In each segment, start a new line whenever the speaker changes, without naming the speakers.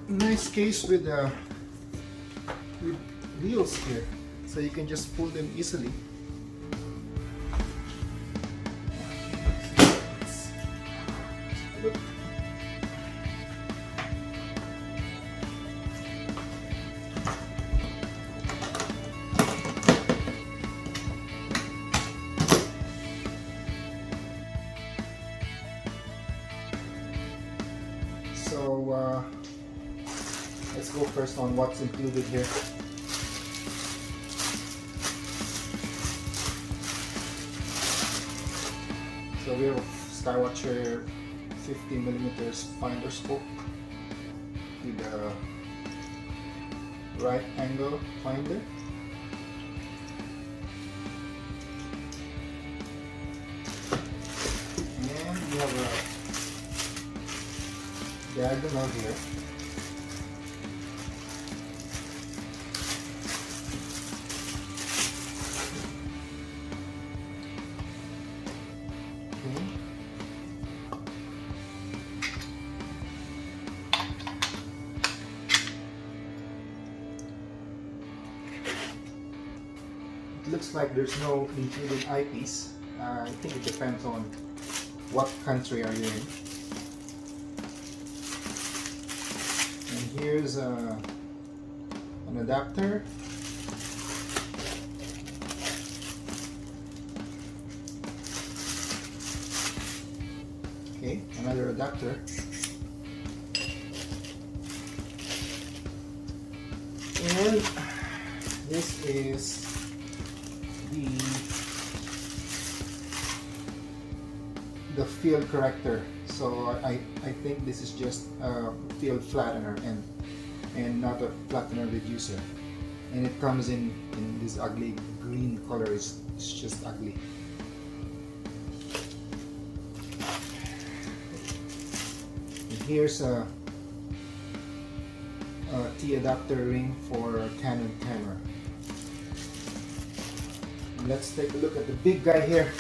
Nice case with wheels here, so you can just pull them easily. Look. So let's go first on what's included here. So we have a Skywatcher 50mm finder scope with a right angle finder. And we have a diagonal here. It looks like there's no included eyepiece. I think it depends on what country are you in. And here's an adapter. Okay, another adapter. And this is the field corrector. So I think this is just a field flattener and not a flattener reducer. And it comes in this ugly green color. It's just ugly. And here's a T adapter ring for a Canon camera. Let's take a look at the big guy here.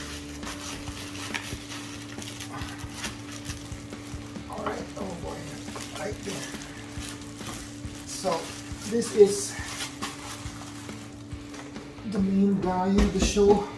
Alright, oh boy, right there. So this is the main guy of the show.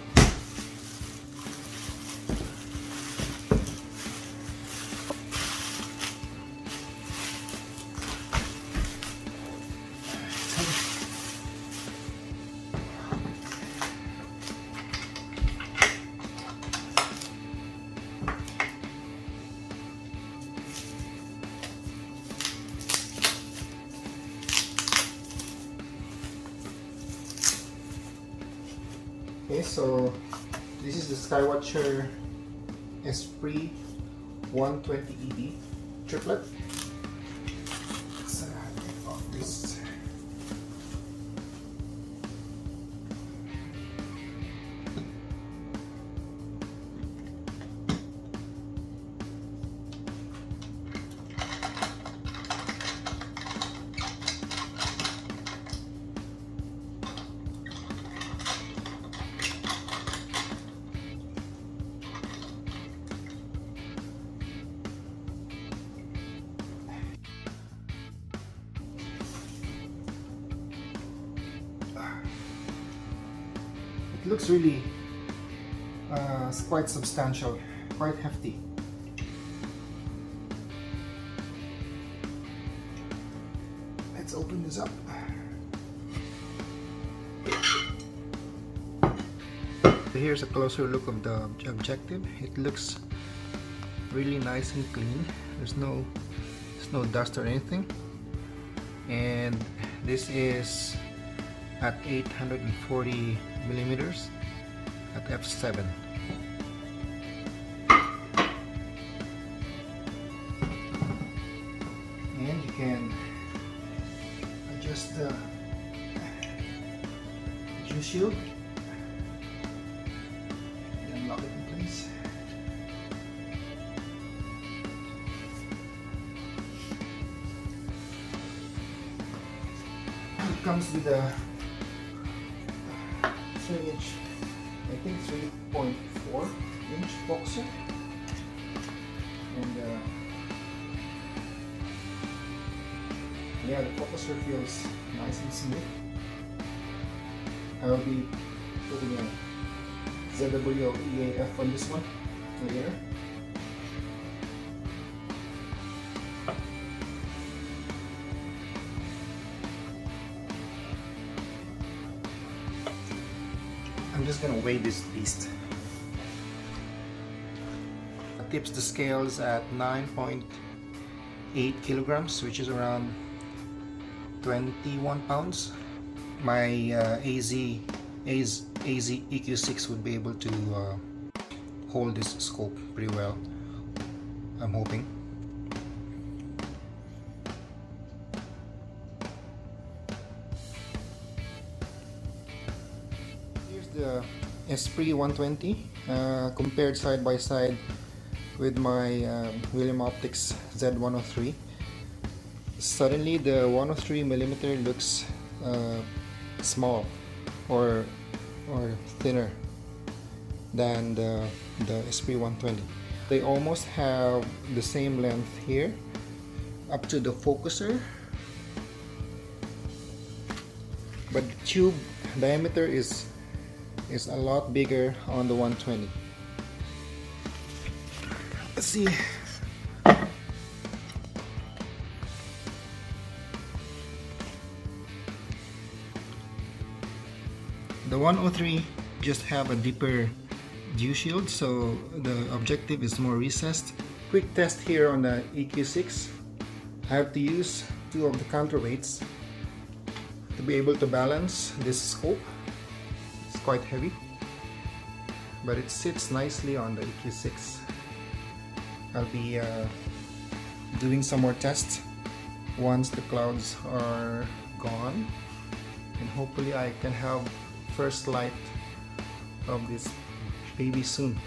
Okay, so this is the Skywatcher Esprit 120 ED triplet. Let's take off this. it looks really quite substantial, quite hefty. Let's open this up. Here's a closer look of the objective. It looks really nice and clean. There's no dust or anything. And this is at 840 millimeters at f7. And you can adjust the dew shield. Lock it in place. It comes with a 3-inch, I think 3.4-inch boxer, and yeah, the focuser feels nice and smooth. I will be putting a ZWEAF on this one later. I'm just gonna weigh this beast. It tips the scales at 9.8 kilograms, which is around 21 pounds. My AZ EQ6 would be able to hold this scope pretty well, I'm hoping. Here's the Esprit 120 compared side by side with my William Optics Z103. Suddenly the 103mm looks small or thinner than the Esprit 120. They almost have the same length here up to the focuser, but the tube diameter is a lot bigger on the 120. Let's see. The 103 just have a deeper dew shield, so the objective is more recessed. Quick test here on the EQ6. I have to use 2 of the counterweights to be able to balance this scope. It's quite heavy, but it sits nicely on the EQ6. I'll be doing some more tests once the clouds are gone, and hopefully I can have first light of this baby soon.